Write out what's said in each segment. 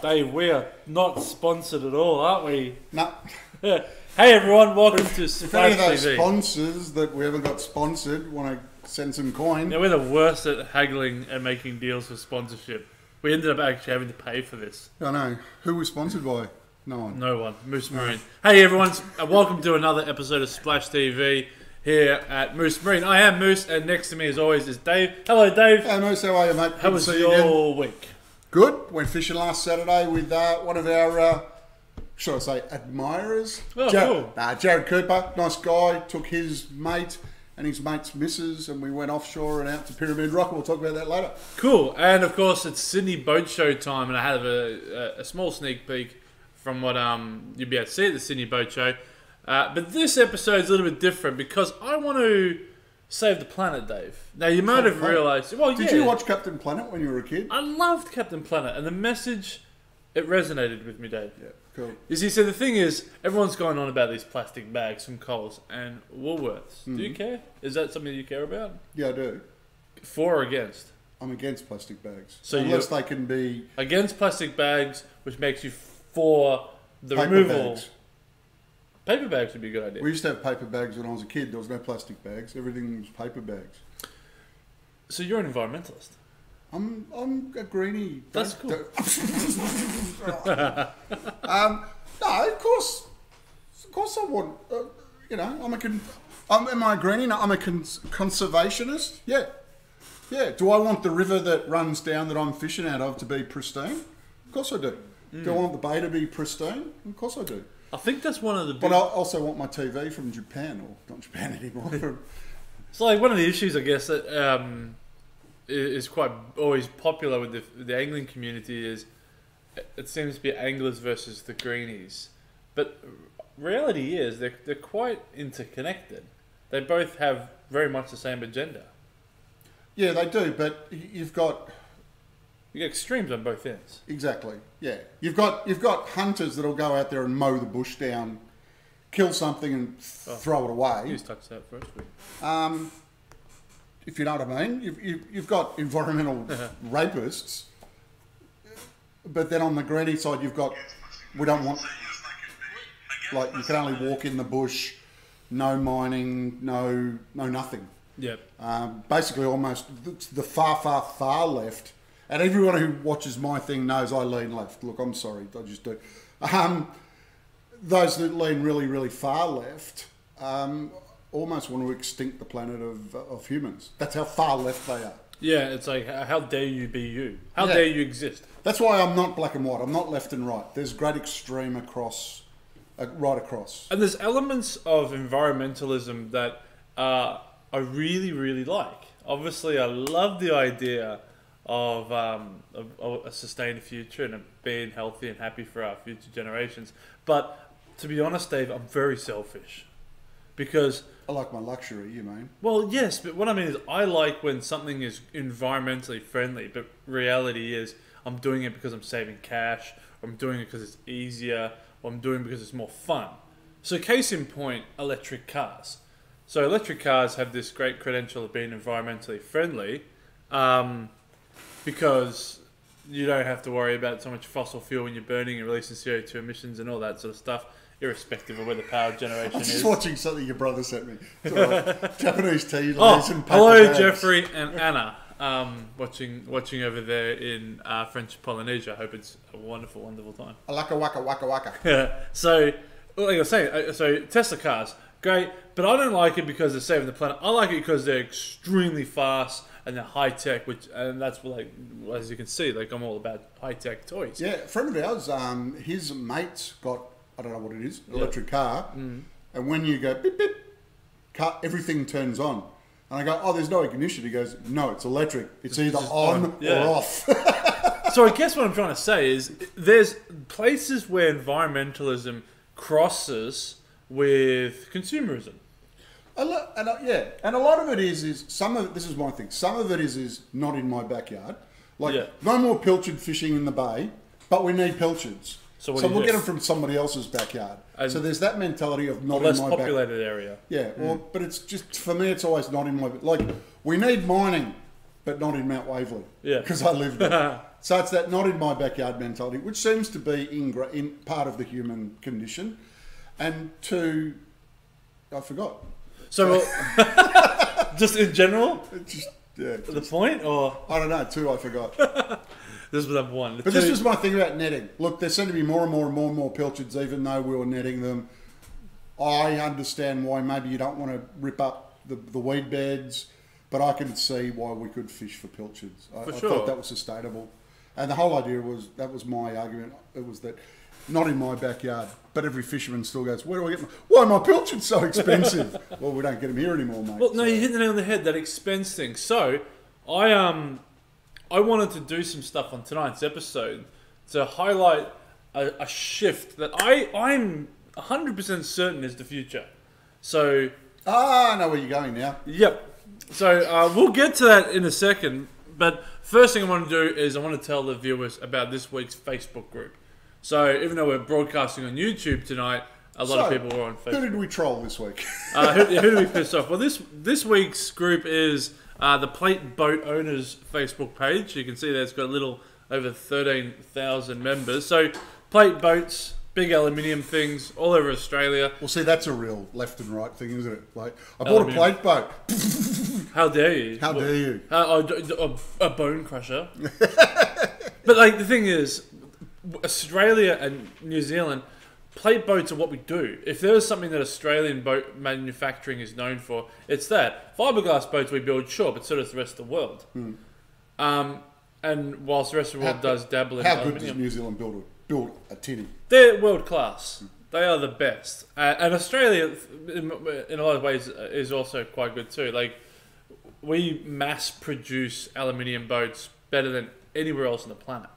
Dave, we are not sponsored at all, aren't we? No. Hey everyone, welcome to If any Splash of those TV. sponsors that we haven't got sponsored want to send some coin, Yeah, we're the worst at haggling and making deals for sponsorship. We ended up actually having to pay for this. I know. Who was sponsored by? No one. No one. Moose Marine. Hey everyone, welcome to another episode of Splash TV here at Moose Marine. I am Moose, and next to me as always is Dave. Hello Dave. Hey Moose, how are you, mate? How Good was to see you again. your week? Good. Went fishing last Saturday with one of our, should I say, admirers? Oh, cool. Jared Cooper, nice guy, took his mate and his mate's missus, and we went offshore and out to Pyramid Rock. We'll talk about that later. Cool. And of course it's Sydney Boat Show time, and I had a small sneak peek from what you'll be able to see at the Sydney Boat Show. But this episode's a little bit different because I want to save the planet, Dave. Now you might have realised. Well, Did you watch Captain Planet when you were a kid? I loved Captain Planet, and the message, it resonated with me, Dave. Yeah, cool. You see, so the thing is, everyone's going on about these plastic bags from Coles and Woolworths. Do you care? Is that something you care about? Yeah, I do. For or against? I'm against plastic bags. So unless they can be Against plastic bags, which makes you for the paper removal. bags. Paper bags would be a good idea. We used to have paper bags when I was a kid. There was no plastic bags. Everything was paper bags. So you're an environmentalist. I'm a greenie. That's cool. No, of course I want. Am I a greenie? No, I'm a conservationist. Yeah. Do I want the river that runs down that I'm fishing out of to be pristine? Of course I do. Do I want the bay to be pristine? Of course I do. I think that's one of the big... But I also want my TV from Japan, or not Japan anymore. From So like one of the issues, I guess, that is quite always popular with the angling community is it seems to be anglers versus the greenies. But reality is they're quite interconnected. They both have very much the same agenda. Yeah, they do, but you've got... You get extremes on both ends. Exactly, yeah. You've got hunters that'll go out there and mow the bush down, kill something and throw it away. You just touched that first week. If you know what I mean. You've got environmental rapists, but then on the greenie side you've got, we don't want, like, you can only walk in the bush, no mining, no nothing. Yep. Basically almost the far left. And everyone who watches my thing knows I lean left. Look, I'm sorry, I just do. Those that lean really, really far left almost want to extinct the planet of humans. That's how far left they are. Yeah, it's like, how dare you be you? How dare you exist? That's why I'm not black and white. I'm not left and right. There's great extreme across, right across. And there's elements of environmentalism that I really, really like. Obviously, I love the idea of a sustained future and being healthy and happy for our future generations. But to be honest, Dave, I'm very selfish because I like my luxury, you mean? well, yes, but what I mean is I like when something is environmentally friendly, but reality is I'm doing it because I'm saving cash, or I'm doing it because it's easier, or I'm doing it because it's more fun. So case in point, electric cars. So electric cars have this great credential of being environmentally friendly, because you don't have to worry about so much fossil fuel when you're burning and releasing CO2 emissions and all that sort of stuff, irrespective of where the power generation I'm is. just watching something your brother sent me. It's all right. Japanese tea leaves and paper hello, bags. Jeffrey and Anna. Watching over there in French Polynesia. I hope it's a wonderful, wonderful time. Alaka waka waka waka. So, like I was saying, so Tesla cars, great, but I don't like it because they're saving the planet. I like it because they're extremely fast and they're high tech, and that's what, like, as you can see, like, I'm all about high tech toys. Yeah, a friend of ours, his mate's got, I don't know what it is, an electric car, and when you go beep beep, everything turns on. And I go, oh, there's no ignition. He goes, no, it's electric. It's either on or off. So I guess what I'm trying to say is there's places where environmentalism crosses with consumerism. And a lot of it is this is my thing. Some of it is not in my backyard. Like, no more pilchard fishing in the bay, but we need pilchards. So we'll get them from somebody else's backyard. And so there's that mentality of not in my backyard. Less populated area. Yeah, well, but it's just, for me, it's always not in my... Like, we need mining, but not in Mount Waverley. Yeah. Because I live there. So it's that not in my backyard mentality, which seems to be in part of the human condition. And two, I forgot. So, just in general? The point, or? I don't know, two I forgot. This was number one. But this was my thing about netting. Look, there seem to be more and more pilchards, even though we were netting them. I understand why maybe you don't want to rip up the weed beds, but I can see why we could fish for pilchards. I thought that was sustainable. And the whole idea was, that was my argument, it was that not in my backyard, but every fisherman still goes, where do I get why are my pilchards so expensive? Well, we don't get them here anymore, mate. Well, no, you hit the nail on the head, that expense thing. So, I wanted to do some stuff on tonight's episode to highlight a shift that I'm 100% certain is the future. So... I know where you're going now. Yep. So, we'll get to that in a second, but first thing I want to do is I want to tell the viewers about this week's Facebook group. So, even though we're broadcasting on YouTube tonight, a lot of people are on Facebook. Who did we troll this week? Who did we piss off? Well, this week's group is the Plate Boat Owners Facebook page. You can see that it's got a little over 13,000 members. So, plate boats, big aluminium things all over Australia. Well, see, that's a real left and right thing, isn't it? Like, I bought a plate boat. How dare you? How dare you? A bone crusher. But, like, the thing is, Australia and New Zealand, plate boats are what we do. If there is something that Australian boat manufacturing is known for, it's that. Fiberglass boats we build, sure, but so does the rest of the world. And whilst the rest of the world does dabble in aluminium... How good does New Zealand build a tinny? They're world class. They are the best. And Australia, in a lot of ways, is also quite good too. Like, we mass produce aluminium boats better than anywhere else on the planet.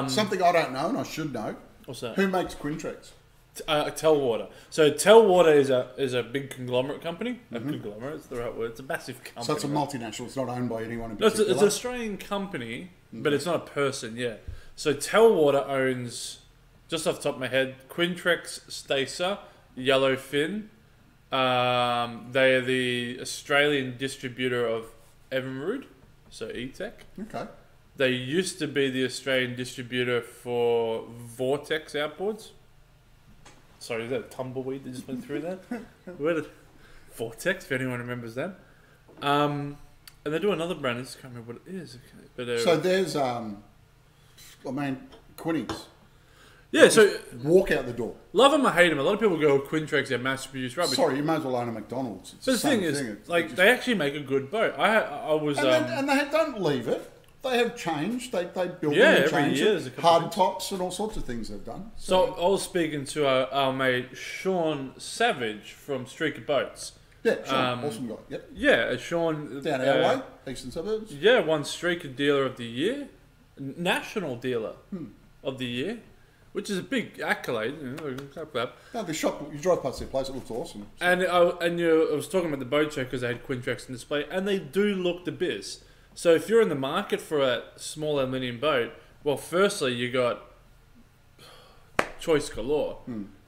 Something I don't know and I should know. What's that? Who makes Quintrex? Telwater. So Telwater is a big conglomerate company. Conglomerate is the right word. It's a massive company. So it's a multinational. It's not owned by anyone in particular. It's an Australian company, but it's not a person. Yeah. So Telwater owns, just off the top of my head, Quintrex, Stacer, Yellowfin. They are the Australian distributor of Evinrude, so E-Tech. Okay. They used to be the Australian distributor for Vortex outboards. Sorry, is that a tumbleweed that just went through that? Where did Vortex, if anyone remembers that. And they do another brand, I just can't remember what it is. But, so there's, Quinnies. Yeah, so... Walk out the door. Love them or hate them. A lot of people go, Quintrex, they're mass-produced rubbish. Sorry, you may as well own a McDonald's. But the thing is, they actually make a good boat. I was... And they don't leave it. They have changed. They build them and every change year it. Hard tops and all sorts of things they've done. So I was speaking to our mate Sean Savage from Streaker Boats. Yeah, Sean, awesome guy. Yep. Yeah, Sean... Down our way, eastern suburbs. Yeah, won Streaker Dealer of the Year. National Dealer of the Year. Which is a big accolade. No, the shop, you drive past their place, it looks awesome. So. And I was talking about the boat show because they had Quintrex on display, and they do look the biz. So if you're in the market for a small aluminium boat, well, firstly, you got choice galore.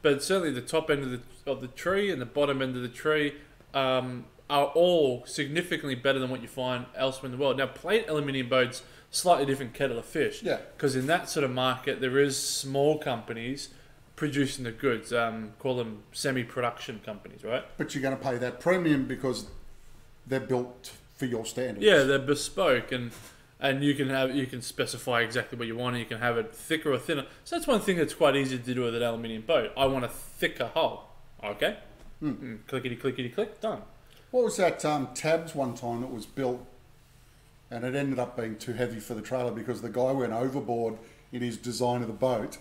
But certainly the top end of the tree and the bottom end of the tree are all significantly better than what you find elsewhere in the world. Now, plate aluminium boats, slightly different kettle of fish. Yeah. Because in that sort of market, there is small companies producing the goods. Call them semi-production companies, right? But you're going to pay that premium because they're built for your standards. Yeah, they're bespoke, and you can specify exactly what you want, and you can have it thicker or thinner. So that's one thing that's quite easy to do with an aluminium boat. I want a thicker hull. Okay. Clickety clickety click. Done. What was that Tabs one time that was built, and it ended up being too heavy for the trailer because the guy went overboard in his design of the boat,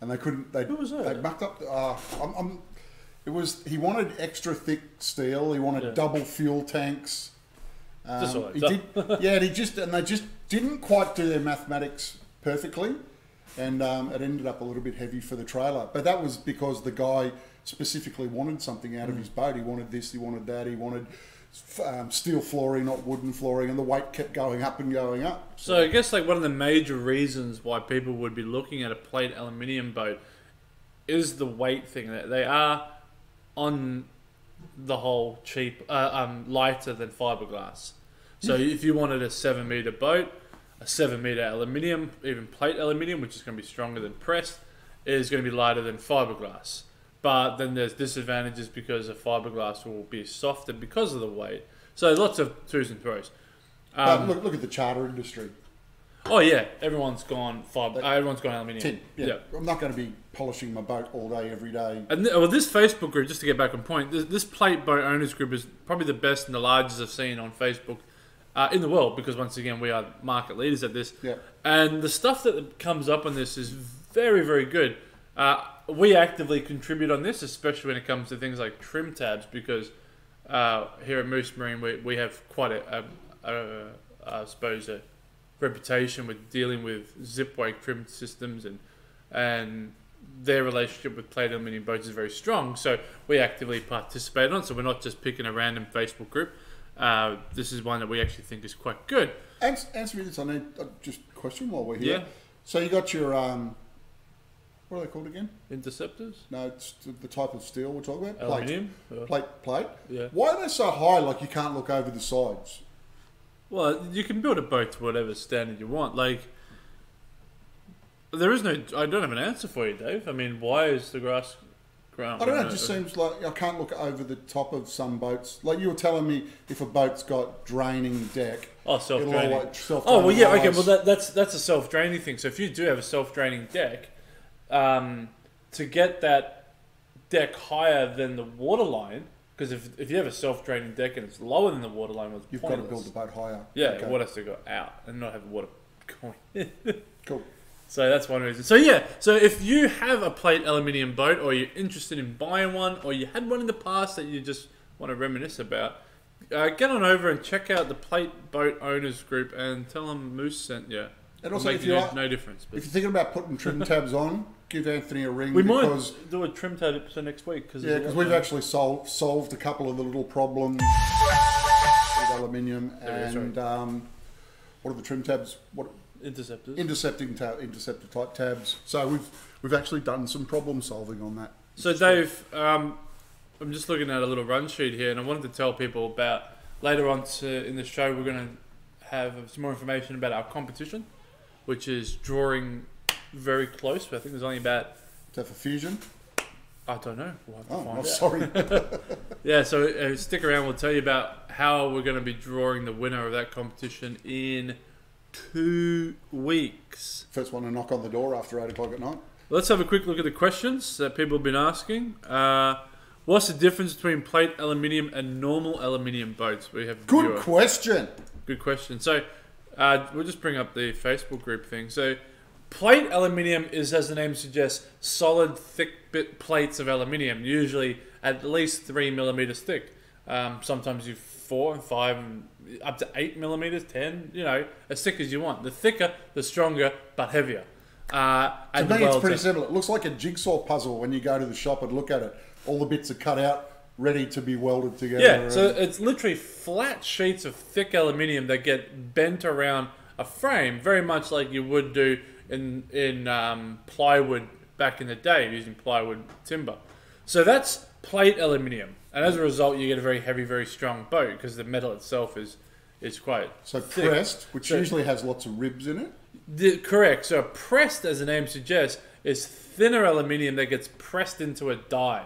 and they couldn't. Who was that? They mucked up. It was. He wanted extra thick steel. He wanted double fuel tanks. They just didn't quite do their mathematics perfectly, and it ended up a little bit heavy for the trailer. But that was because the guy specifically wanted something out of his boat. He wanted this, he wanted that, he wanted steel flooring, not wooden flooring, and the weight kept going up and going up. So I guess like one of the major reasons why people would be looking at a plate aluminium boat is the weight thing. They are on the whole cheap, lighter than fiberglass. So if you wanted a 7 meter boat, A 7-meter aluminium, even plate aluminium, which is going to be stronger than pressed, is going to be lighter than fiberglass. But then there's disadvantages because the fiberglass will be softer because of the weight. So lots of twos and throws. But look at the charter industry. Oh yeah, everyone's gone fiber. Everyone's gone aluminium. Tin. Yeah. I'm not going to be polishing my boat all day, every day. And well, this Facebook group, just to get back on point, this plate boat owners group is probably the best and the largest I've seen on Facebook in the world, because once again we are market leaders at this. Yeah. And the stuff that comes up on this is very, very good. We actively contribute on this, especially when it comes to things like trim tabs, because here at Moose Marine we have quite I suppose a reputation with dealing with zip wake trim systems, and their relationship with plate aluminium boats is very strong. So we actively participate on. So we're not just picking a random Facebook group. This is one that we actually think is quite good. Answer me this. I need just a question while we're here. Yeah. So you got your what are they called again? Interceptors? No, it's the type of steel we're talking about. Aluminium? Plate. Yeah. Why are they so high? Like you can't look over the sides. Well, you can build a boat to whatever standard you want. Like, there is no. I don't have an answer for you, Dave. I mean, why is the grass ground? I don't know. It just seems like I can't look over the top of some boats. Like you were telling me, if a boat's got draining deck. Oh, self-draining. Oh, well, yeah. Okay. Well, that's a self-draining thing. So if you do have a self-draining deck, to get that deck higher than the waterline. Because if you have a self-draining deck and it's lower than the waterline, well, you've got to build the boat higher. Yeah, okay. Water has to go out and not have the water going in. Cool. So that's one reason. So yeah, so if you have a plate aluminium boat, or you're interested in buying one, or you had one in the past that you just want to reminisce about, get on over and check out the Plate Boat Owners Group and tell them Moose sent you. And also, if you no difference. But. If you're thinking about putting trim tabs on, give Anthony a ring. We might do a trim tab episode next week. Because we've actually solved a couple of the little problems with aluminium and what are the trim tabs? What interceptors? Interceptor type tabs. So we've actually done some problem solving on that. So Dave, I'm just looking at a little run sheet here, and I wanted to tell people about later on in the show we're going to have some more information about our competition, which is drawing very close. But I think there's only about. Is that for Fusion? I don't know. We'll have to find out. Sorry. Yeah, so stick around. We'll tell you about how we're going to be drawing the winner of that competition in 2 weeks. First one to knock on the door after 8 o'clock at night. Let's have a quick look at the questions that people have been asking. What's the difference between plate aluminium and normal aluminium boats? We have Good question. Good question. So we'll just bring up the Facebook group thing. So plate aluminium is, as the name suggests, solid, thick bit plates of aluminium, usually at least 3 millimeters thick. Sometimes you 4 and 5 and up to 8 millimeters, 10. You know, as thick as you want. The thicker, the stronger, but heavier. To me, it's pretty simple. It looks like a jigsaw puzzle when you go to the shop and look at it. All the bits are cut out, ready to be welded together. Yeah, so it's literally flat sheets of thick aluminium that get bent around a frame, very much like you would do in plywood back in the day, using plywood timber. So that's plate aluminium, and as a result, you get a very heavy, very strong boat because the metal itself is quite thick. Pressed, which usually has lots of ribs in it. Correct. So pressed, as the name suggests, is thinner aluminium that gets pressed into a die.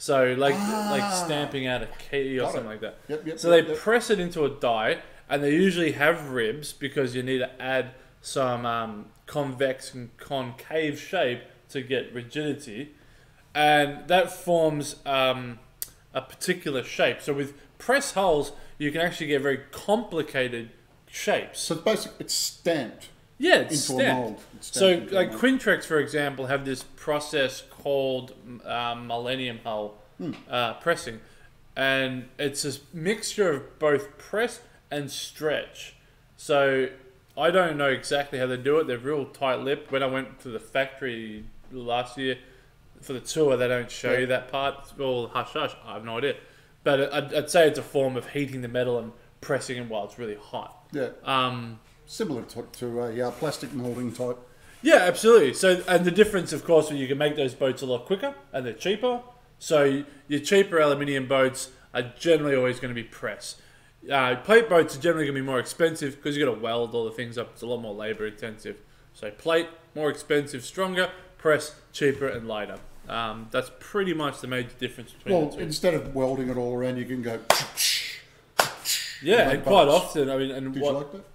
So like stamping out a key or something like that. Yep, so they press it into a die, and they usually have ribs because you need to add some convex and concave shape to get rigidity, and that forms a particular shape. So with press hulls, you can actually get very complicated shapes. So basically, it's stamped. Yeah, it's into stamped. A mold. So like Quintrex, for example, have this process called Millennium Hull pressing, and it's a mixture of both press and stretch. So I don't know exactly how they do it. They're real tight-lipped. When I went to the factory last year for the tour, they don't show you that part. It's all hush-hush. I have no idea. But I'd say it's a form of heating the metal and pressing it while it's really hot. Yeah. Similar to a plastic moulding type. Yeah, absolutely. So, and the difference, of course, you can make those boats a lot quicker and they're cheaper. So your cheaper aluminium boats are generally always going to be pressed. Plate boats are generally going to be more expensive because you got to weld all the things up. It's a lot more labor intensive. So plate, more expensive, stronger. Press, cheaper and lighter. That's pretty much the major difference between the two. Instead of welding it all around, you can go. Yeah, and quite often, I mean, and did you like that?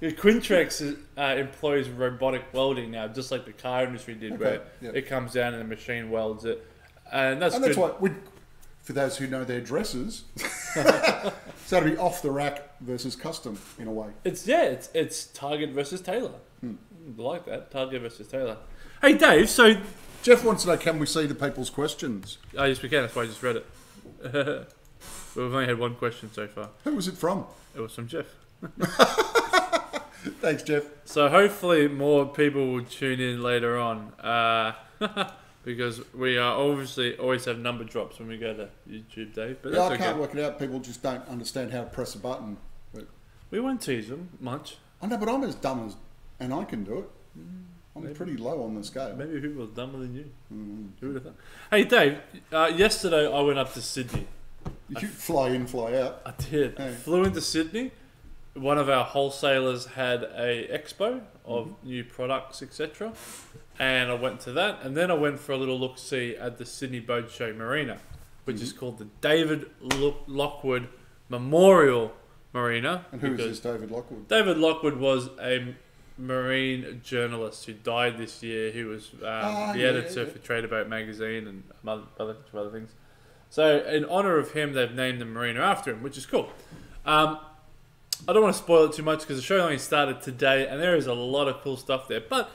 Quintrex employs robotic welding now, just like the car industry did, where it comes down and the machine welds it, and that's why for those who know their dresses, so to be off the rack versus custom in a way. It's Target versus Taylor. I like that, Target versus Taylor. Hey Dave, so Jeff wants to know, can we see the people's questions? Oh yes, we can. That's why I just read it. We've only had one question so far. Who was it from? It was from Jeff. Thanks, Jeff. So hopefully more people will tune in later on, because we are obviously always have number drops when we go to YouTube, Dave. But I can't work it out. People just don't understand how to press a button. But we won't tease them much. I know, but I'm as dumb as, and I can do it. I'm pretty low on the scale. Maybe people are dumber than you. Who would have thought? Hey, Dave. Yesterday I went up to Sydney. You fly in, fly out. I did. Hey. Flew into Sydney. One of our wholesalers had a expo of new products, etc. And I went to that. And then I went for a little look-see at the Sydney Boat Show Marina, which is called the David Lockwood Memorial Marina. And who is this David Lockwood? David Lockwood was a marine journalist who died this year. He was the editor for Trader Boat magazine and other things. So in honor of him, they've named the marina after him, which is cool. I don't want to spoil it too much because the show only started today and there is a lot of cool stuff there. But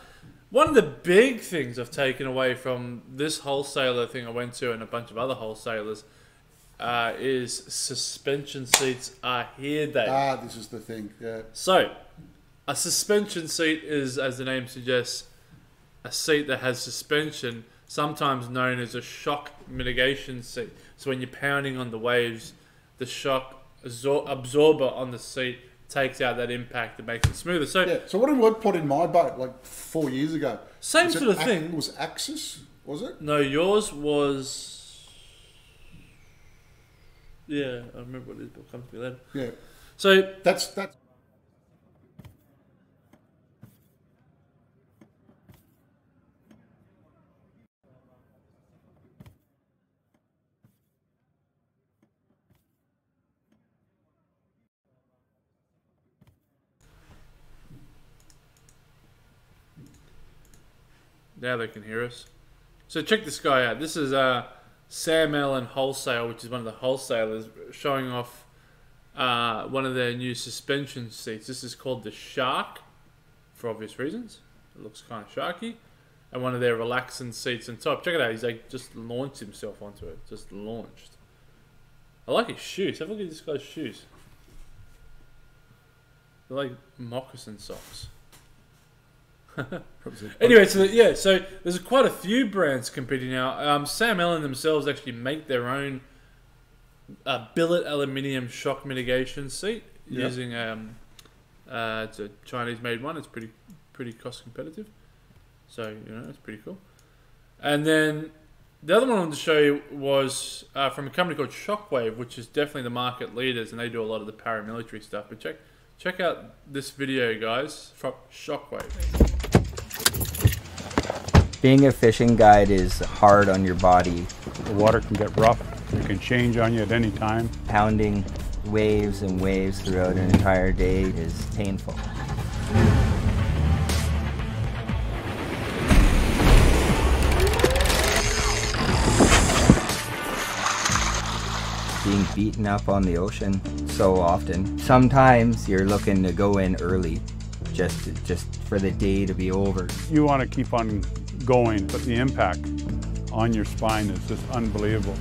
one of the big things I've taken away from this wholesaler thing I went to and a bunch of other wholesalers is suspension seats are here, Dave. This is the thing, yeah. So a suspension seat is, as the name suggests, a seat that has suspension, sometimes known as a shock mitigation seat. So when you're pounding on the waves, the shock absorber on the seat takes out that impact and makes it smoother. So what did we put in my boat like 4 years ago? Same sort of thing. Was Axis, was it? No, yours was... Yeah, I remember what it is, but it comes to me later. Yeah. So that's... Now they can hear us. So check this guy out. This is Sam Allen Wholesale, which is one of the wholesalers, showing off one of their new suspension seats. This is called the Shark, for obvious reasons. It looks kind of sharky. And one of their relaxing seats on top. Check it out. He's like just launched himself onto it. Just launched. I like his shoes. Have a look at this guy's shoes. They're like moccasin socks. Anyway, so there's quite a few brands competing now. Sam Allen themselves actually make their own billet aluminium shock mitigation seat using it's a Chinese-made one. It's pretty cost competitive, so it's pretty cool. And then the other one I wanted to show you was from a company called Shockwave, which is definitely the market leaders, and they do a lot of the paramilitary stuff. But check out this video, guys, from Shockwave. Being a fishing guide is hard on your body. The water can get rough. It can change on you at any time. Pounding waves and waves throughout an entire day is painful. Being beaten up on the ocean so often. Sometimes you're looking to go in early just for the day to be over. You want to keep on going, but the impact on your spine is just unbelievable.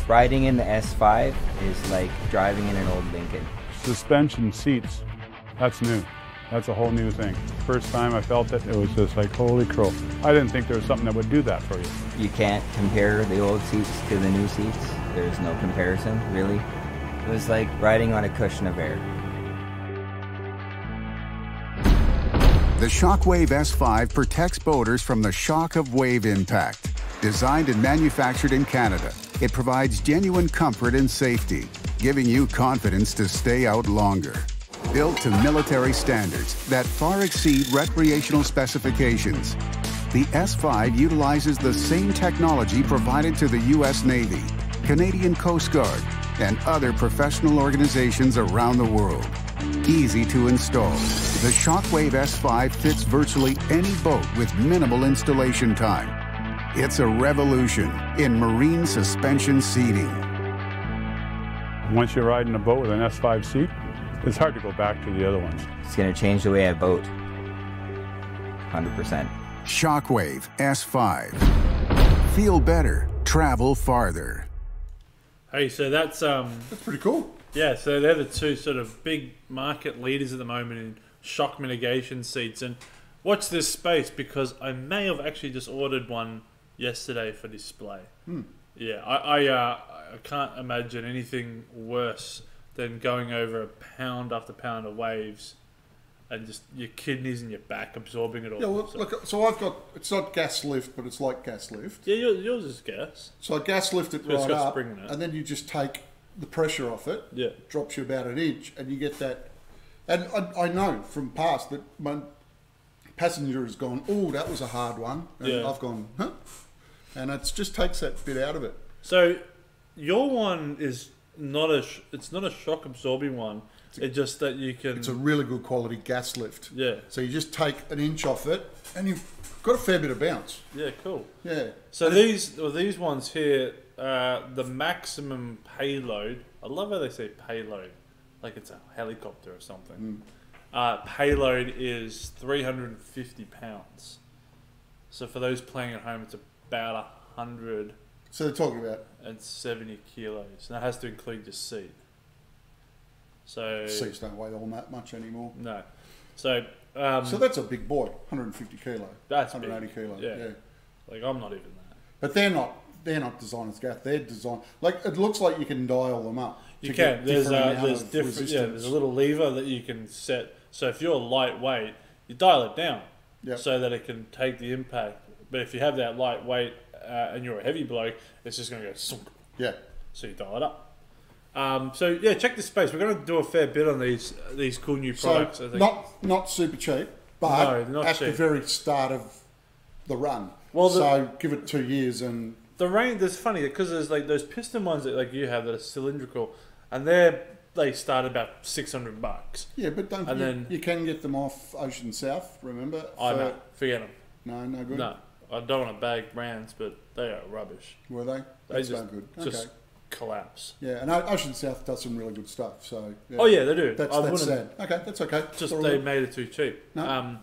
Riding in the S5 is like driving in an old Lincoln. Suspension seats, that's new. That's a whole new thing. First time I felt it, it was just like, holy crow. I didn't think there was something that would do that for you. You can't compare the old seats to the new seats. There's no comparison, really. It was like riding on a cushion of air. The Shockwave S5 protects boaters from the shock of wave impact. Designed and manufactured in Canada, It provides genuine comfort and safety, giving you confidence to stay out longer. Built to military standards that far exceed recreational specifications, the S5 utilizes the same technology provided to the U.S. Navy, Canadian Coast Guard, and other professional organizations around the world. Easy to install, the Shockwave S5 fits virtually any boat with minimal installation time. It's a revolution in marine suspension seating. Once you ride in a boat with an S5 seat, it's hard to go back to the other ones. It's going to change the way I boat. 100%. Shockwave S5. Feel better, travel farther. Hey, so that's pretty cool. Yeah, so they're the two sort of big market leaders at the moment in shock mitigation seats. And watch this space, because I may have actually just ordered one yesterday for display. Yeah, I can't imagine anything worse than going over a pound after pound of waves and just your kidneys and your back absorbing it all. Yeah, well, look, so I've got, it's not gas lift, but it's like gas lift. Yeah, yours is gas. So I gas lift it right up, and then you just take the pressure off it. Yeah. Drops you about an inch, and you get that. And I know from past that my passenger has gone, oh, that was a hard one. And yeah. I've gone, huh? And it just takes that bit out of it. So your one is not it's not a shock absorbing one. It's just that you can... It's a really good quality gas lift. Yeah. So you just take an inch off it, and you've got a fair bit of bounce. Yeah, cool. Yeah. So these ones here, the maximum payload... I love how they say payload, like it's a helicopter or something. Payload is 350 pounds. So for those playing at home, it's about 100... So they're talking about... And 70 kilos. And that has to include your seat. So seats don't weigh all that much anymore. No. So so that's a big boy, 150 kilo. That's 180 big. kilo. Yeah. Like I'm not even that. But they're not designed as gas. They're designed like it looks like you can dial them up. You can. There's different. Yeah. There's a little lever that you can set. So if you're lightweight, you dial it down. Yep. So that it can take the impact. But if you have that lightweight and you're a heavy bloke, it's just going to go sunk. Yeah. So you dial it up. So yeah, check this space. We're going to do a fair bit on these cool new products. So I think. not super cheap, but at the very start of the run. Well, so give it 2 years and the range. There's funny because there's like those piston ones that like you have that are cylindrical, and they start about $600. Yeah, but you can get them off Ocean South. Remember? No, forget them. No good. No, I don't want to bag brands, but they are rubbish. Were they? That's no good. Just collapse. Yeah, and Ocean South does some really good stuff. So yeah. Oh yeah, they do. That's sad. Okay, that's okay. Just they made it too cheap. No.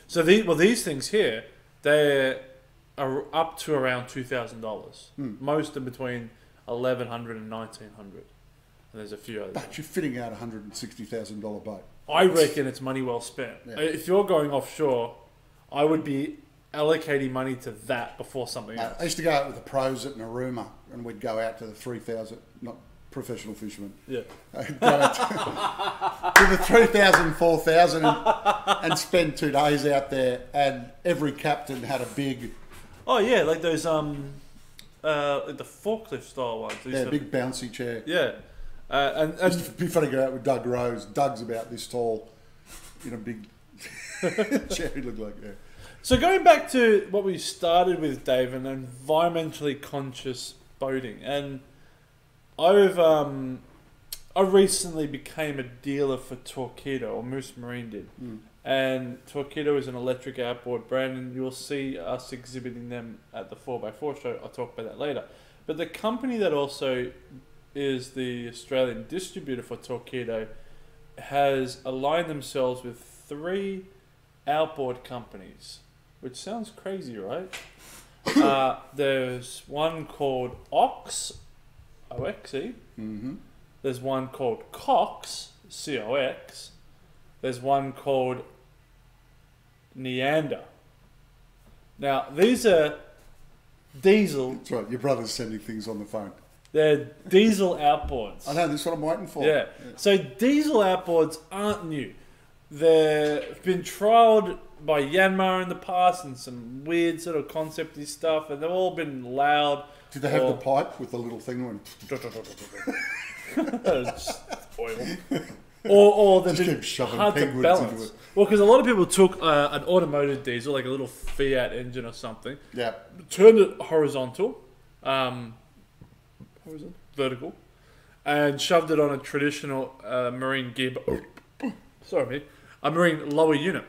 So these things here, they are up to around $2,000. Most are between $1,100 and $1,900, and there's a few others. But you're fitting out a $160,000 boat. I reckon it's money well spent. Yeah. If you're going offshore, I would be allocating money to that before something else. I used to go out with the pros at Narooma, and we'd go out to the 3,000, not professional fishermen. Yeah. Go out to the 3,000, 4,000 and spend 2 days out there, and every captain had a big... Oh yeah, like those like the forklift style ones. Yeah, big bouncy chair. Yeah. And it'd be funny to go out with Doug Rose. Doug's about this tall in a big chair, he looked like, yeah. So going back to what we started with, Dave, and environmentally conscious boating, and I recently became a dealer for Torqeedo, or Moose Marine did, and Torqeedo is an electric outboard brand, and you'll see us exhibiting them at the 4x4 show. I'll talk about that later. But the company that also is the Australian distributor for Torqeedo has aligned themselves with 3 outboard companies. Which sounds crazy, right? There's one called Oxe, O-X-E. Mm-hmm. There's one called Cox, C-O-X. There's one called Neander. Now, these are diesel... That's right, your brother's sending things on the phone. They're diesel outboards. I know, this is what I'm waiting for. Yeah. So diesel outboards aren't new. They've been trialled by Yanmar in the past and some weird sort of concepty stuff, and they've all been loud, Did they have the pipe with the little thing when oil? Or they've just been keep shoving hard to pegwoods balance. into it? Well, because a lot of people took an automotive diesel, like a little Fiat engine or something, Yeah. turned it horizontal, vertical, and shoved it on a traditional marine gearbox. Sorry, a marine lower unit.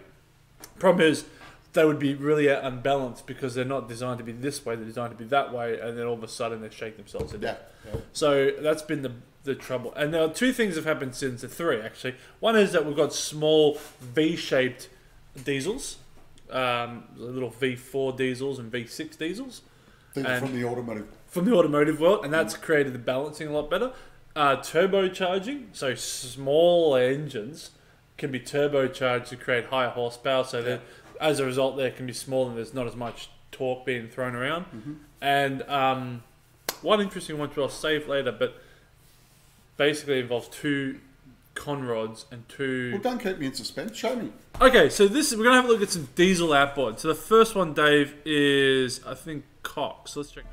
Problem is, they would be really unbalanced because they're not designed to be this way; they're designed to be that way, and then all of a sudden they shake themselves in. Yeah. So that's been the trouble. And now two things have happened since the three, actually. One is that we've got small V-shaped diesels, little V4 diesels and V6 diesels. These are from the automotive. From the automotive world, and that's created the balancing a lot better. Turbocharging, so small engines can be turbocharged to create higher horsepower, so that as a result they can be smaller and there's not as much torque being thrown around. And one interesting one which I'll save later, but basically involves two conrods and two... Well, don't keep me in suspense. Show me. Okay, so we're going to have a look at some diesel outboards. So the first one, Dave, is, I think, Cox. Let's check.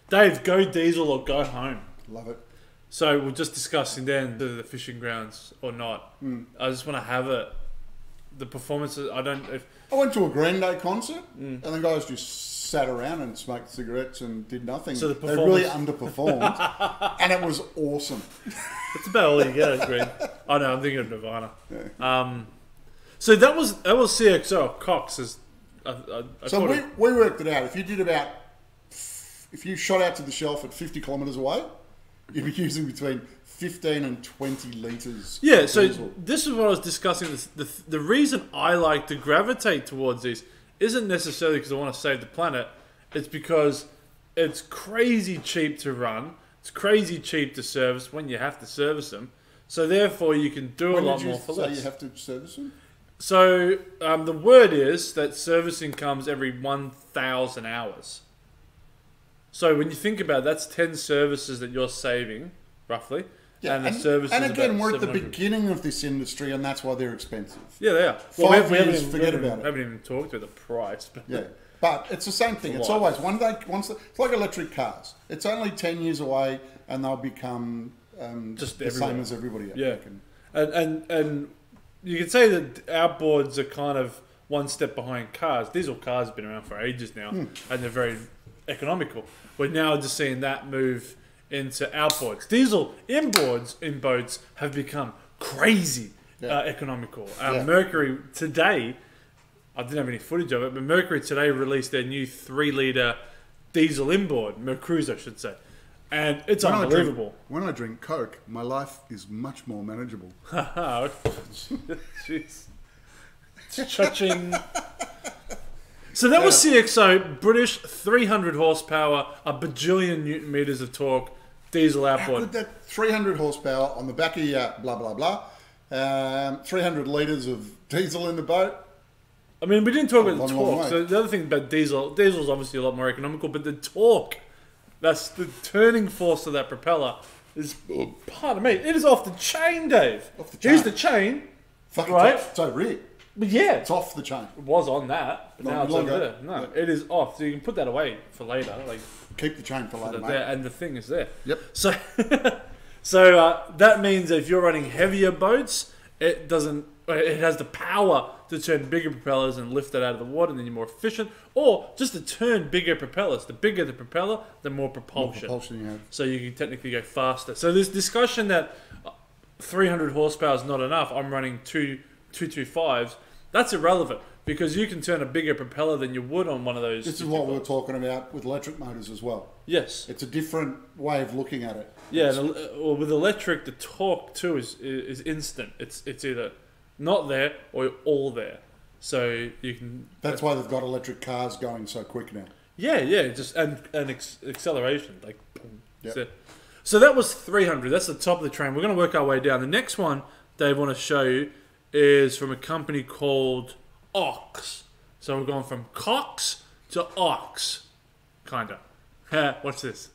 Dave, go diesel or go home. Love it. So we're just discussing then the fishing grounds or not. I just want to have it. The performances, I went to a Green Day concert and the guys just sat around and smoked cigarettes and did nothing. So they really underperformed and it was awesome. That's about all you get at Green. Oh no, I'm thinking of Nirvana. Yeah. So that was CXO, Cox. So we worked it out. If you shot out to the shelf at 50 kilometres away, you'd be using between 15 and 20 litres. Yeah, so this is what I was discussing. The reason I like to gravitate towards this isn't necessarily because I want to save the planet. It's because it's crazy cheap to run. It's crazy cheap to service when you have to service them. So therefore, you can do a lot more for less. You have to service them? So the word is that servicing comes every 1,000 hours. So when you think about it, that's 10 services that you're saving, roughly. Yeah, and the services and again, we're at the 700. beginning of this industry, and that's why they're expensive. Yeah, they are. Well, we haven't even talked about the price. But yeah, but it's the same thing. It's always it's like electric cars. It's only 10 years away, and they'll become just the same as everybody else. Yeah, and you can say that outboards are kind of one step behind cars. Diesel cars have been around for ages now, and they're very economical. We're now just seeing that move into outboards. Diesel inboards in boats have become crazy economical. Mercury today, I didn't have any footage of it, but Mercury today released their new 3-litre diesel inboard, Mercruise I should say, and it's unbelievable. When I drink Coke, my life is much more manageable. Jeez. Cha-ching. So that was CXO, British, 300 horsepower, a bajillion newton meters of torque, diesel outboard. How could that 300 horsepower on the back of your blah, blah, blah, 300 litres of diesel in the boat? I mean, we didn't talk about the torque. So the other thing about diesel's obviously a lot more economical, but the torque, that's the turning force of that propeller, is, pardon me, it is off the chain, Dave. Off the chain. Here's the chain. Fuck, right? It's over here. But yeah. It's off the chain. It was on that, but now it's over there. No, yep. It is off. So you can put that away for later. Like, keep the chain for later, mate. There, and the thing is there. Yep. So, that means that if you're running heavier boats, it doesn't. It has the power to turn bigger propellers and lift it out of the water, and then you're more efficient. Or just to turn bigger propellers. The bigger the propeller, the more propulsion. More propulsion you have. So you can technically go faster. So this discussion that 300 horsepower is not enough. I'm running 225s. That's irrelevant because you can turn a bigger propeller than you would on one of those. This is what we were talking about with electric motors as well. Yes. It's a different way of looking at it. Yeah, well, with electric, the torque too is instant. It's either not there or all there. So you can. That's why they've got electric cars going so quick now. Yeah, just and acceleration, like. Boom. Yep. So that was 300. That's the top of the train. We're going to work our way down. The next one, Dave, want to show you is from a company called Ox. So we're going from Cox to Ox, kinda. Watch this.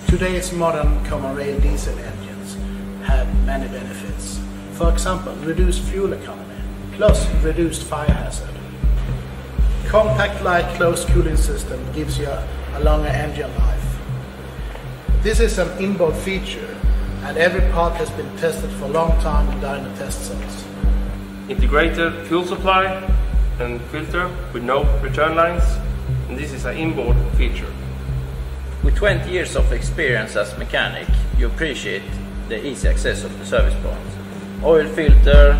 Today's modern common rail diesel engines have many benefits. For example, reduced fuel economy, plus reduced fire hazard. Compact light closed cooling system gives you a longer engine life. This is an inboard feature and every part has been tested for a long time in dyno test cells. Integrated fuel supply and filter with no return lines, and this is an inboard feature. With 20 years of experience as mechanic, you appreciate the easy access of the service point. Oil filter,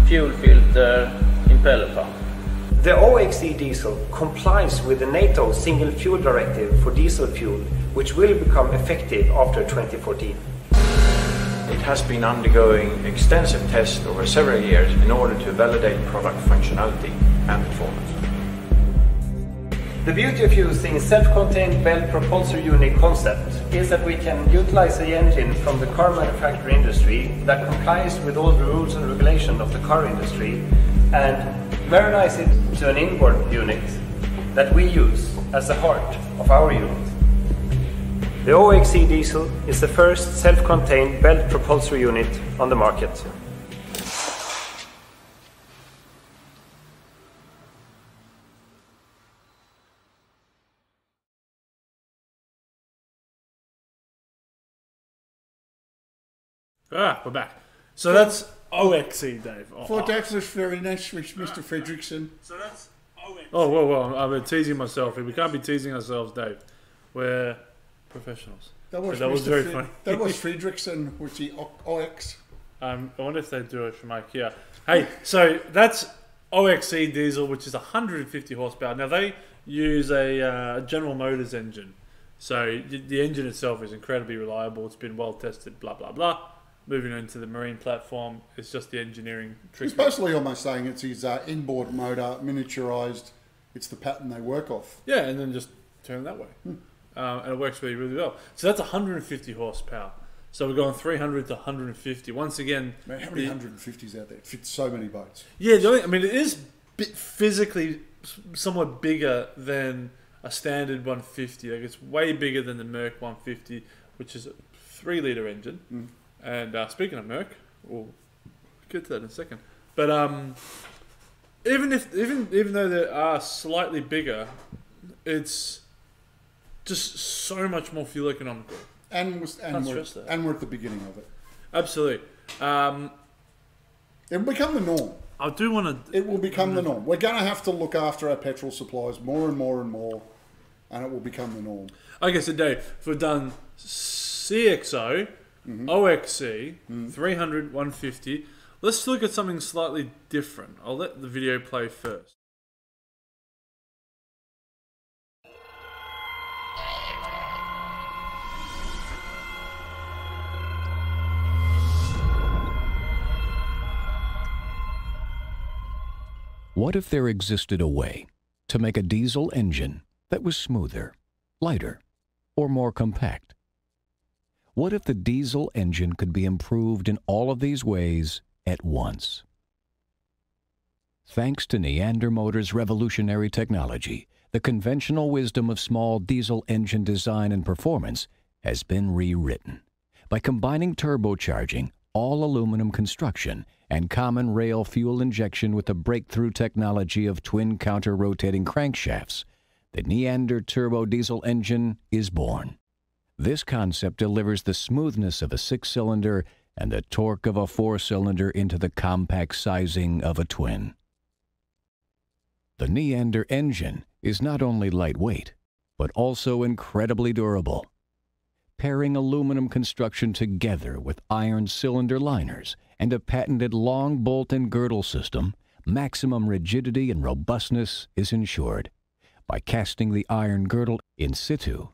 fuel filter, impeller pump. The OXE diesel complies with the NATO Single Fuel Directive for diesel fuel, which will become effective after 2014. It has been undergoing extensive tests over several years in order to validate product functionality and performance. The beauty of using self-contained belt propulsor unit concept is that we can utilize the engine from the car manufacturing industry that complies with all the rules and regulations of the car industry and marinize it to an inboard unit that we use as the heart of our unit. The OXE diesel is the first self-contained belt propulsor unit on the market. We're back. So that's OXE, Dave. That was very nice, Mr. Fredrickson. So that's OXE. Oh, whoa. I've been teasing myself here. We can't be teasing ourselves, Dave. We're professionals. That was very funny. That was Fredrickson, which he OX. I wonder if they do it from IKEA. Hey, so that's OXE diesel, which is 150 horsepower. Now, they use a General Motors engine. So the engine itself is incredibly reliable. It's been well tested, blah, blah, blah. Moving into the marine platform, it's just the engineering trick. He's basically almost saying it's his inboard motor, miniaturized. It's the pattern they work off. Yeah, and then just turn it that way. And it works really, really well. So that's 150 horsepower. So we're going 300 to 150. Once again... Man, how many 150s out there? It fits so many boats. Yeah, it is physically somewhat bigger than a standard 150. Like it's way bigger than the Merc 150, which is a 3-litre engine. And speaking of Merc, we'll get to that in a second. But even though they are slightly bigger, it's just so much more fuel economical. And we're at the beginning of it. Absolutely. It will become the norm. I do want to... It will become the norm. We're going to have to look after our petrol supplies more and more and more, and it will become the norm. Okay, so Dave, if we've done CXO, OXC, 300, 150, let's look at something slightly different. I'll let the video play first. What if there existed a way to make a diesel engine that was smoother, lighter, or more compact? What if the diesel engine could be improved in all of these ways at once? Thanks to Neander Motors' revolutionary technology, the conventional wisdom of small diesel engine design and performance has been rewritten. By combining turbocharging, all aluminum construction, and common rail fuel injection with the breakthrough technology of twin counter-rotating crankshafts, the Neander turbo diesel engine is born. This concept delivers the smoothness of a 6-cylinder and the torque of a 4-cylinder into the compact sizing of a twin. The Neander engine is not only lightweight, but also incredibly durable. Pairing aluminum construction together with iron cylinder liners and a patented long bolt and girdle system, maximum rigidity and robustness is ensured. By casting the iron girdle in situ,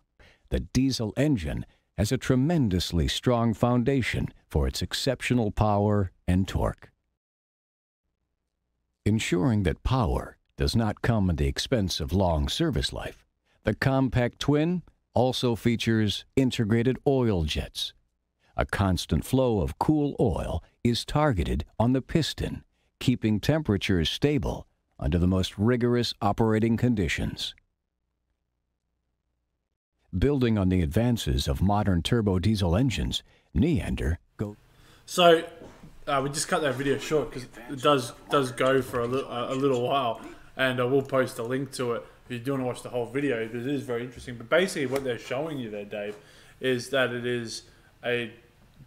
the diesel engine has a tremendously strong foundation for its exceptional power and torque. Ensuring that power does not come at the expense of long service life, the compact twin also features integrated oil jets. A constant flow of cool oil is targeted on the piston, keeping temperatures stable under the most rigorous operating conditions. Building on the advances of modern turbo diesel engines, Neander go. So, we just cut that video short because it does go for a little while, and we'll post a link to it if you do want to watch the whole video. It is very interesting. But basically what they're showing you there, Dave, is that it is a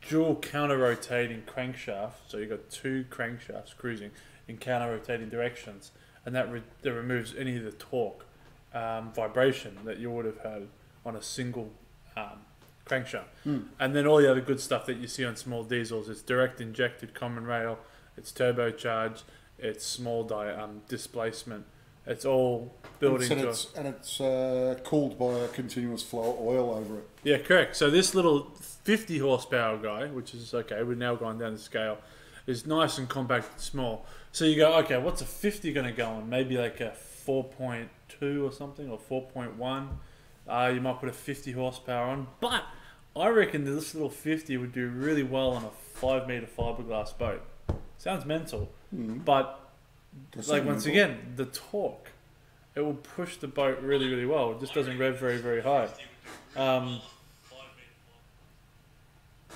dual counter-rotating crankshaft. So you've got two crankshafts cruising in counter-rotating directions, and that removes any of the torque vibration that you would have had on a single crankshaft. And then all the other good stuff that you see on small diesels, it's direct injected common rail, it's turbocharged, it's small displacement. It's all building and it's cooled by a continuous flow of oil over it. Yeah, correct. So this little 50 horsepower guy, which is okay, we've now gone down the scale, is nice and compact and small. So you go, okay, what's a 50 going to go on? Maybe like a 4.2 or something, or 4.1. You might put a 50 horsepower on. But I reckon this little 50 would do really well on a 5 meter fiberglass boat. Sounds mental, but like once again, the torque, it will push the boat really, really well. It just doesn't rev very, very high.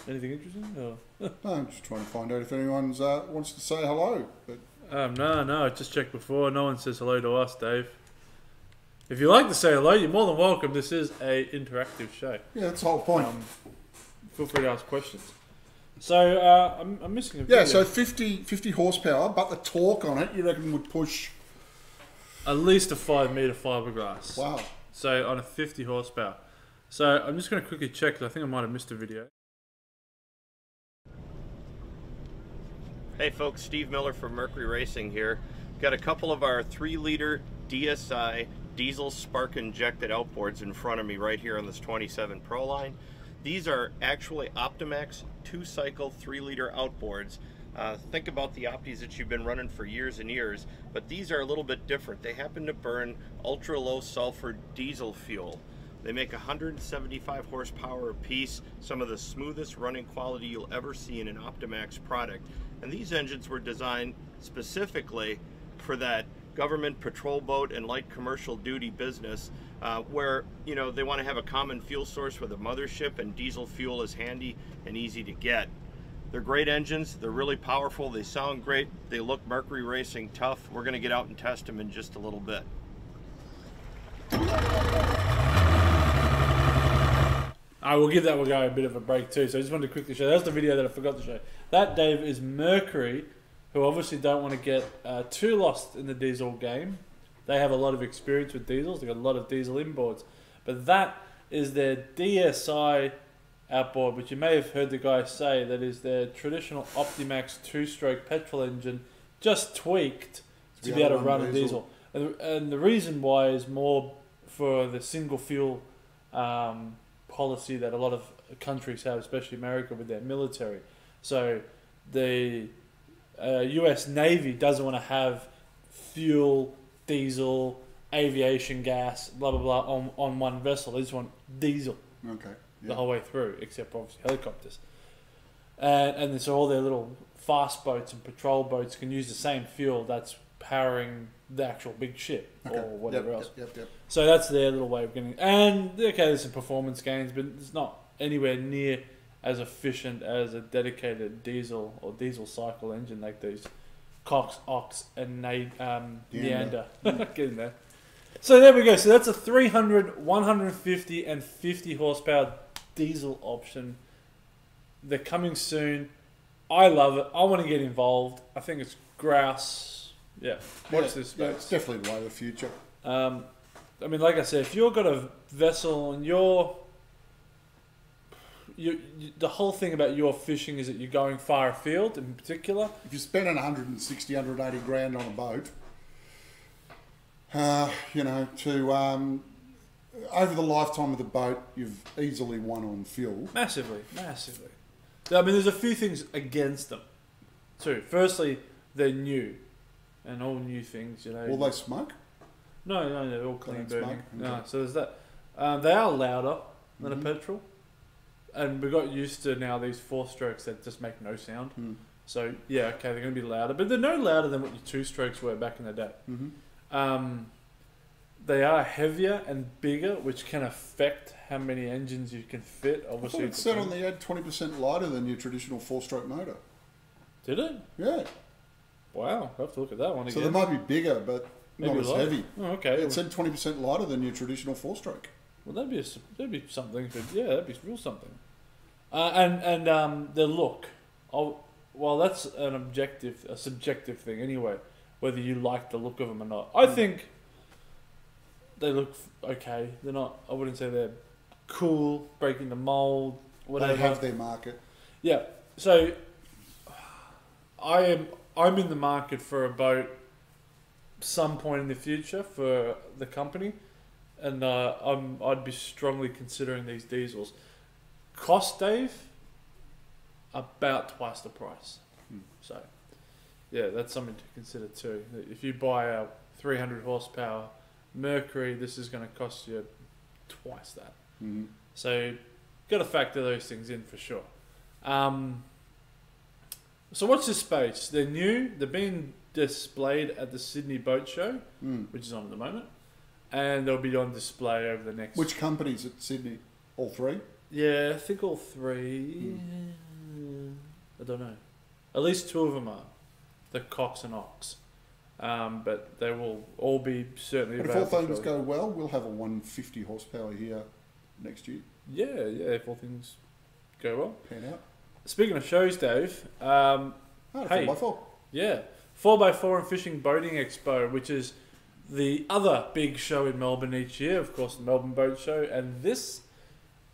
Anything interesting? No, I'm just trying to find out if anyone wants to say hello. But no, I just checked before. No one says hello to us, Dave. If you like to say hello, you're more than welcome. This is a interactive show. Yeah, that's the whole point. Feel free to ask questions. So, I'm missing a video. Yeah, so 50 horsepower, but the torque on it, you reckon, would push... At least a 5 meter fiberglass. Wow. So, on a 50 horsepower. So, I'm just going to quickly check, because I think I might have missed a video. Hey folks, Steve Miller from Mercury Racing here. Got a couple of our 3-liter DSI diesel spark injected outboards in front of me right here on this 27 Pro line. These are actually Optimax 2-cycle 3-liter outboards. Think about the Optis that you've been running for years and years, but these are a little bit different. They happen to burn ultra low sulfur diesel fuel. They make 175 horsepower apiece, some of the smoothest running quality you'll ever see in an Optimax product. And these engines were designed specifically for that government patrol boat and light commercial duty business where, you know, they want to have a common fuel source with a mothership, and diesel fuel is handy and easy to get. They're great engines, they're really powerful, they sound great, they look Mercury Racing tough. We're going to get out and test them in just a little bit. I will give that guy a bit of a break too, so I just wanted to quickly show. That's the video that I forgot to show. That, Dave, is Mercury who obviously don't want to get too lost in the diesel game. They have a lot of experience with diesels. They've got a lot of diesel inboards. But that is their DSI outboard, which you may have heard the guy say, that is their traditional Optimax 2-stroke petrol engine, just tweaked to be able to run a diesel. And the reason why is more for the single fuel policy that a lot of countries have, especially America with their military. So the US Navy doesn't want to have fuel, diesel, aviation gas, blah, blah, blah, on one vessel. They just want diesel the whole way through, except obviously helicopters. And so all their little fast boats and patrol boats can use the same fuel that's powering the actual big ship or whatever else. So that's their little way of getting... And, okay, there's some performance gains, but it's not anywhere near as efficient as a dedicated diesel or diesel cycle engine like these Cox, Ox, and Neander. Get in there. So there we go. So that's a 300, 150, and 50 horsepower diesel option. They're coming soon. I love it. I want to get involved. I think it's grouse. Yeah, watch this space. Yeah, it's definitely the way of the future. I mean, like I said, if you've got a vessel and the whole thing about your fishing is that you're going far afield in particular. If you're spending 160, 180 grand on a boat, over the lifetime of the boat, you've easily won on fuel. Massively. I mean, there's a few things against them, too. Firstly, they're new, and all new things, Will they smoke? No, they're all clean burning. No, so there's that. They are louder than a petrol. And we got used to now these 4-strokes that just make no sound. So, yeah, okay, they're going to be louder. But they're no louder than what your 2-strokes were back in the day. They are heavier and bigger, which can affect how many engines you can fit. Obviously, it said on the ad 20% lighter than your traditional 4-stroke motor. Did it? Yeah. Wow, I'll have to look at that one again. So they might be bigger, but not as heavy. Oh, okay. It said 20% lighter than your traditional 4-stroke. Well, that'd be something. But yeah, that'd be real something. And the look. Well, that's a subjective thing anyway. Whether you like the look of them or not, I think they look okay. They're not. I wouldn't say they're cool, breaking the mold. Whatever. They have their market. Yeah. So I'm in the market for a boat. Some point in the future for the company. And I'd be strongly considering these diesels. Cost, Dave, about twice the price. So, yeah, that's something to consider too. If you buy a 300 horsepower Mercury, this is going to cost you twice that. So, got to factor those things in for sure. So, watch this space. They're new. They're being displayed at the Sydney Boat Show, which is on at the moment. And they'll be on display over the next... Which companies at Sydney? All three? Yeah, I think all three. I don't know. At least 2 of them are. The Cox and Ox. But they will all be certainly available. But if all things go well, we'll have a 150 horsepower here next year. Yeah, if all things go well. Pan out. Speaking of shows, Dave. 4x4. Yeah. 4x4 and Fishing Boating Expo, which is the other big show in Melbourne each year, of course, the Melbourne Boat Show, and this.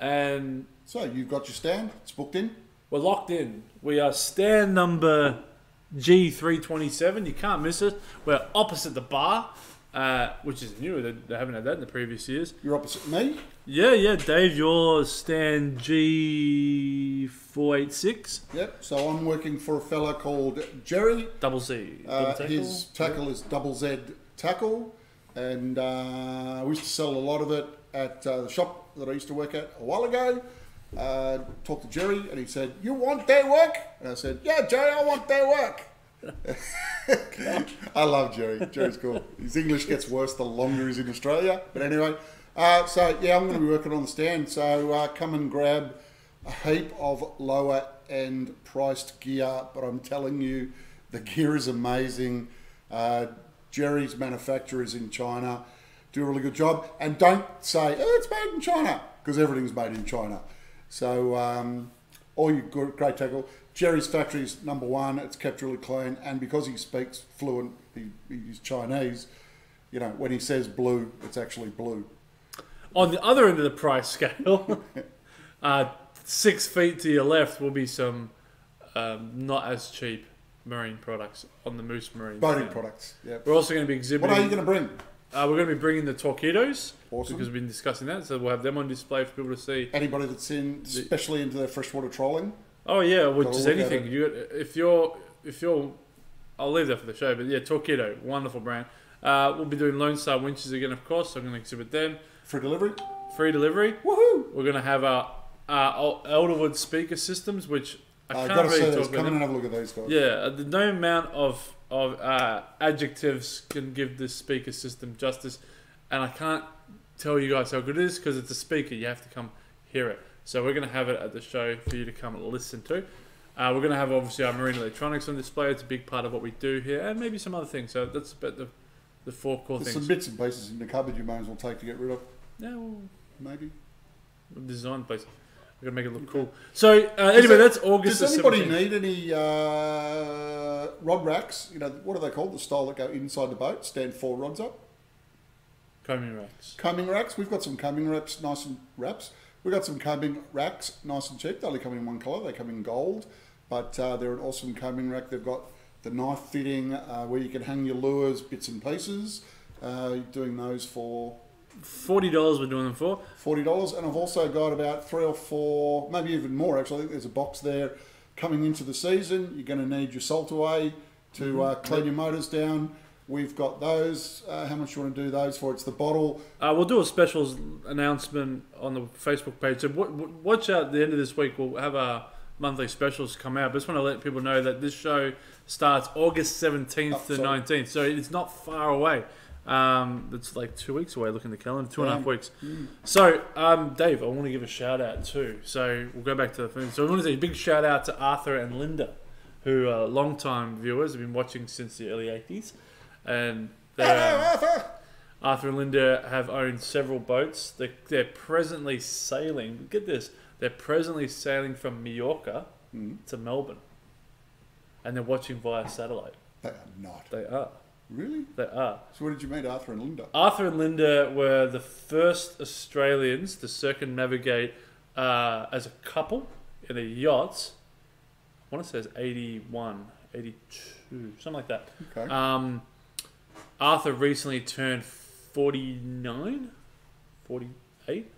And so you've got your stand. It's booked in. We're locked in. We are stand number G327. You can't miss it. We're opposite the bar, which is new. They haven't had that in the previous years. You're opposite me. Yeah, Dave. You're stand G486. Yep. So I'm working for a fella called Jerry. Double Z. His tackle is Double Z tackle, and I used to sell a lot of it at the shop that I used to work at a while ago. Talked to Jerry, and he said, "You want their work?" And I said, "Yeah, Jerry, I want their work." I love Jerry. Jerry's cool. His English gets worse the longer he's in Australia. But anyway, so yeah, I'm going to be working on the stand. So come and grab a heap of lower end priced gear. But I'm telling you, the gear is amazing. Jerry's manufacturer is in China. Do a really good job. And don't say, "Oh, it's made in China," because everything's made in China. So all you great tackle. Jerry's factory's #1. It's kept really clean, and because he speaks fluent, he's Chinese. You know, when he says blue, it's actually blue. On the other end of the price scale, 6 feet to your left will be some not as cheap marine products on the Moose Marine. Boating products. Yeah. We're also going to be exhibiting. What are you going to bring? We're going to be bringing the Torpedoes. Awesome. Because we've been discussing that, so we'll have them on display for people to see. Anybody that's especially into their freshwater trolling. Oh yeah, which is anything. If you're, I'll leave that for the show. But yeah, Torpedo, wonderful brand. We'll be doing Lone Star winches again, of course. So I'm going to exhibit them. Free delivery. Free delivery. Woohoo! We're going to have our Elderwood speaker systems, which I can't really talk about. Come in and have a look at those guys. Yeah, no amount of adjectives can give this speaker system justice, and I can't tell you guys how good it is because it's a speaker. You have to come hear it. So we're going to have it at the show for you to come and listen to. We're going to have obviously our marine electronics on display. It's a big part of what we do here, and maybe some other things. So that's about the 4 core things. Some bits and pieces in the cupboard you may as well take to get rid of. Yeah, well, maybe. Design place. We're going to make it look cool. So anyway, that's August. Does anybody need any rod racks? You know, what are they called? The style that go inside the boat, stand 4 rods up. Combing racks. Combing racks. We've got some combing racks, nice and wraps. We've got some combing racks, nice and cheap. They only come in one colour. They come in gold, but they're an awesome combing rack. They've got the knife fitting where you can hang your lures, bits and pieces. Doing those for $40. We're doing them for $40, and I've also got about 3 or 4, maybe even more. Actually, I think there's a box there. Coming into the season, you're going to need your salt away to clean your motors down. We've got those. How much you want to do those for? It's the bottle. We'll do a specials announcement on the Facebook page. So watch out at the end of this week. We'll have our monthly specials come out. But I just want to let people know that this show starts August 17th to 19th. So it's not far away. It's like 2 weeks away. Looking at the calendar, 2.5 weeks. So, Dave, I want to give a shout out too. So we'll go back to the film. So I want to say a big shout out to Arthur and Linda, who are long-time viewers, have been watching since the early 80s. And Arthur and Linda have owned several boats. They're presently sailing. Get this. They're presently sailing from Mallorca to Melbourne. And they're watching via satellite. They are not. They are. Really? They are. So where did you meet Arthur and Linda? Arthur and Linda were the first Australians to circumnavigate as a couple in a yacht. I want to say it's 81, 82, something like that. Okay. Arthur recently turned 49, 48,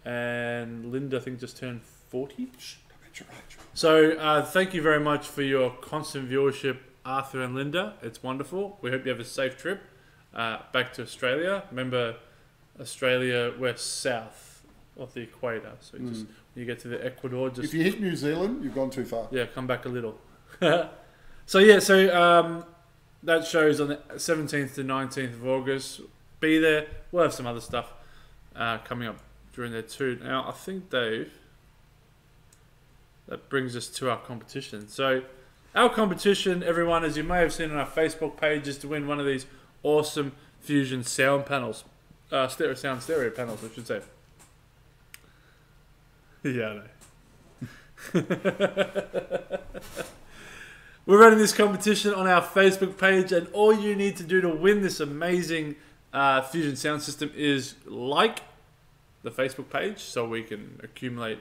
and Linda, I think, just turned 40. So thank you very much for your constant viewership, Arthur and Linda. It's wonderful. We hope you have a safe trip back to Australia. Remember, Australia, we're south of the equator. So just when you get to the Ecuador, just... If you hit New Zealand, you've gone too far. Yeah, come back a little. So that show's on the 17th to 19th of August. Be there. We'll have some other stuff coming up during there too. Now, I think, Dave, that brings us to our competition. So our competition, everyone, as you may have seen on our Facebook page, is to win one of these awesome Fusion sound panels. Stereo panels, I should say. Yeah, I know. We're running this competition on our Facebook page, and all you need to do to win this amazing Fusion sound system is like the Facebook page so we can accumulate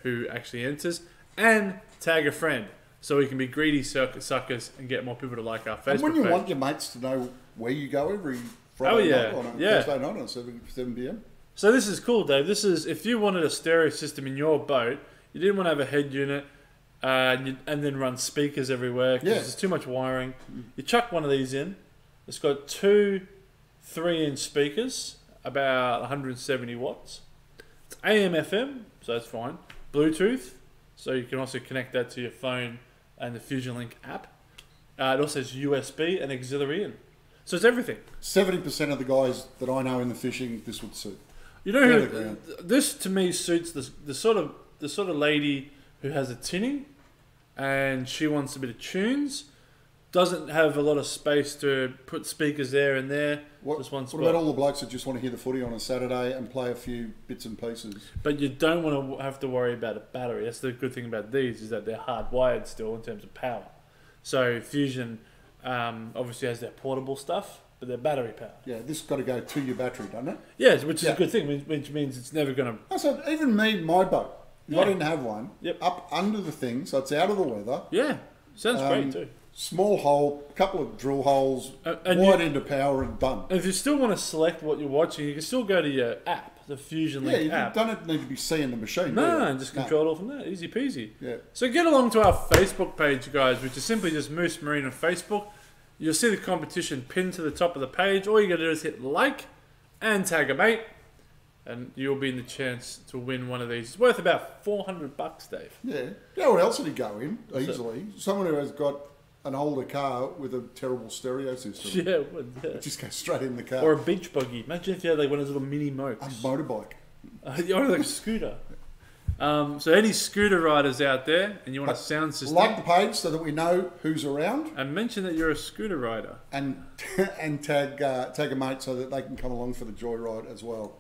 who actually enters, and tag a friend so we can be greedy suckers and get more people to like our Facebook page. And when you want your mates to know where you go every Friday night on a Thursday night on 7 p.m. So this is cool, Dave. This is if you wanted a stereo system in your boat, you didn't want to have a head unit, and then run speakers everywhere because there's too much wiring. You chuck one of these in. It's got 2 3-inch speakers, about 170 watts. It's AM FM, so that's fine. Bluetooth, so you can also connect that to your phone and the Fusion Link app. It also has USB and auxiliary in. So it's everything. 70% of the guys that I know in the fishing, this would suit. You know who, this to me suits the sort of lady who has a tinny and she wants a bit of tunes, doesn't have a lot of space to put speakers there and there. Just one spot. What about all the blokes that just want to hear the footy on a Saturday and play a few bits and pieces? But you don't want to have to worry about a battery. That's the good thing about these, is that they're hardwired still in terms of power. So Fusion obviously has their portable stuff, but they're battery powered. Yeah, this has got to go to your battery, doesn't it? Yes, which is a good thing, which means it's never going to... So even me, my boat, if I didn't have one, up under the thing, so it's out of the weather. Yeah, sounds great too. Small hole, a couple of drill holes, wide end of power, and done. And if you still want to select what you're watching, you can still go to your app, the Fusion Link app. You don't need to be seeing the machine. No, and just control it all from there. Easy peasy. Yeah. So get along to our Facebook page, guys, which is simply just Moose Marine on Facebook. You'll see the competition pinned to the top of the page. All you got to do is hit like and tag a mate, and you'll be in the chance to win one of these. It's worth about $400, Dave. Yeah. You know what else would he go in easily? Someone who has got an older car with a terrible stereo system. Yeah, it would. Yeah. It just goes straight in the car. Or a beach buggy. Imagine if you had like one of those little mini mopes. A motorbike. Or like a scooter. So any scooter riders out there and you want a sound system, like the page so that we know who's around, and mention that you're a scooter rider, and tag a mate so that they can come along for the joyride as well.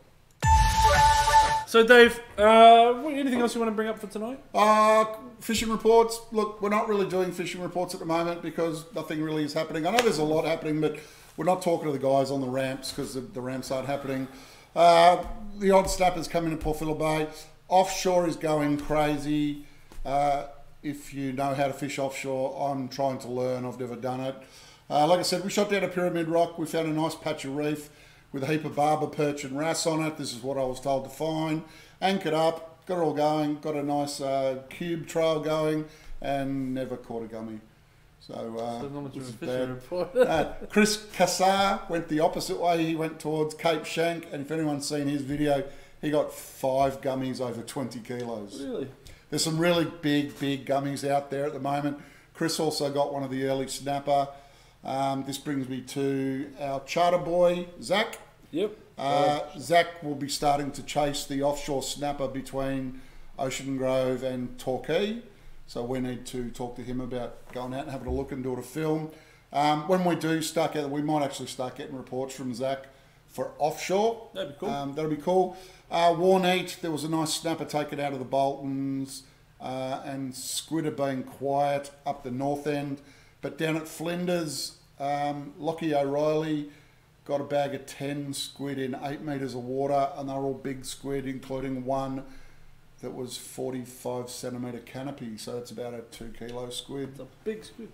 So Dave, anything else you want to bring up for tonight? Fishing reports. Look, we're not really doing fishing reports at the moment because nothing really is happening. I know there's a lot happening, but we're not talking to the guys on the ramps because the ramps aren't happening. The odd snappers coming to Port Phillip Bay. Offshore is going crazy. If you know how to fish offshore, I'm trying to learn. I've never done it. Like I said, we shot down a Pyramid Rock. We found a nice patch of reef with a heap of barber, perch and wrasse on it. This is what I was told to find. Anchored up, got it all going, got a nice cube trail going, and never caught a gummy. So this is bad. Chris Cassar went the opposite way. He went towards Cape Schanck, and if anyone's seen his video, he got 5 gummies over 20 kilos. Really? There's some really big gummies out there at the moment. Chris also got one of the early snapper. This brings me to our charter boy, Zach. Yep. Zach will be starting to chase the offshore snapper between Ocean Grove and Torquay. So we need to talk to him about going out and having a look and doing a film. When we do start getting, we might actually start getting reports from Zach for offshore. That'd be cool. That'll be cool. Warneat, there was a nice snapper taken out of the Boltons, and squid are being quiet up the north end. But down at Flinders, Lockie O'Reilly got a bag of 10 squid in 8 metres of water, and they're all big squid, including one that was 45 centimetre canopy, so it's about a 2 kilo squid. It's a big squid.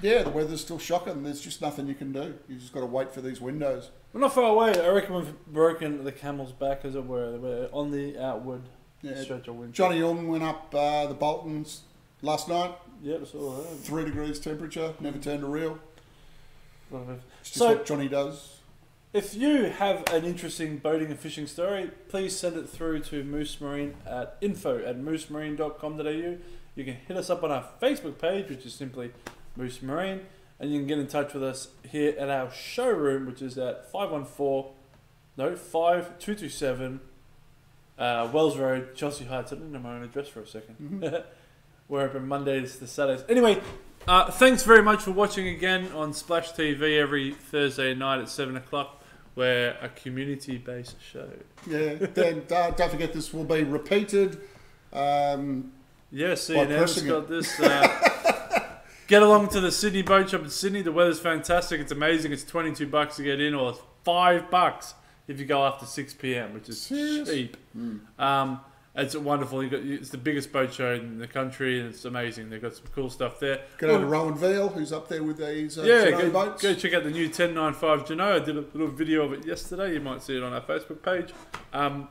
Yeah, the weather's still shocking. There's just nothing you can do. You just got to wait for these windows. We're not far away. I reckon we've broken the camel's back, as it were. We're on the outward stretch of winter. Johnny Young went up the Boltons last night. Yep, saw that. 3 degrees temperature, never turned a reel. It's just So, what Johnny does. If you have an interesting boating and fishing story, please send it through to Moose Marine at info@moosemarine.com.au. You can hit us up on our Facebook page, which is simply Moose Marine, and you can get in touch with us here at our showroom, which is at 5227 Wells Road, Chelsea Heights. I didn't know my own address for a second. We're open Mondays to Saturdays. Anyway, thanks very much for watching again on Splash TV every Thursday night at 7 o'clock. We're a community-based show. Yeah, then don't forget this will be repeated. CNN's got this. Get along to the Sydney Boat Shop in Sydney. The weather's fantastic. It's amazing. It's $22 to get in, or it's $5 if you go after 6 p.m, which is cheap. It's wonderful. It's the biggest boat show in the country, and it's amazing. They've got some cool stuff there. Go to Rowan Veal, who's up there with these boats. Go check out the new 1095 Jeanneau. I did a little video of it yesterday. You might see it on our Facebook page. Any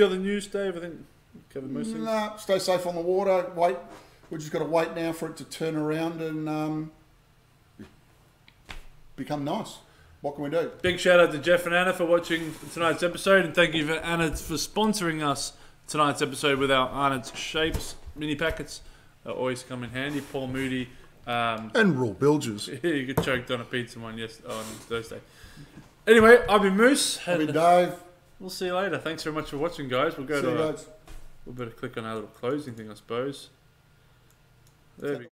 other news, Dave? I think we covered most things. Nah, stay safe on the water. Wait. We've just got to wait now for it to turn around and become nice. What can we do? Big shout out to Jeff and Anna for watching tonight's episode, and thank you for Anna for sponsoring us tonight's episode with our Arnott's Shapes mini packets. Always come in handy. Paul Moody. And Raw Bilges. You get choked on a pizza one on Thursday. Anyway, I've been Moose. I've been Dave. We'll see you later. Thanks very much for watching, guys. We'll go we'll better click on our little closing thing, I suppose. There we go.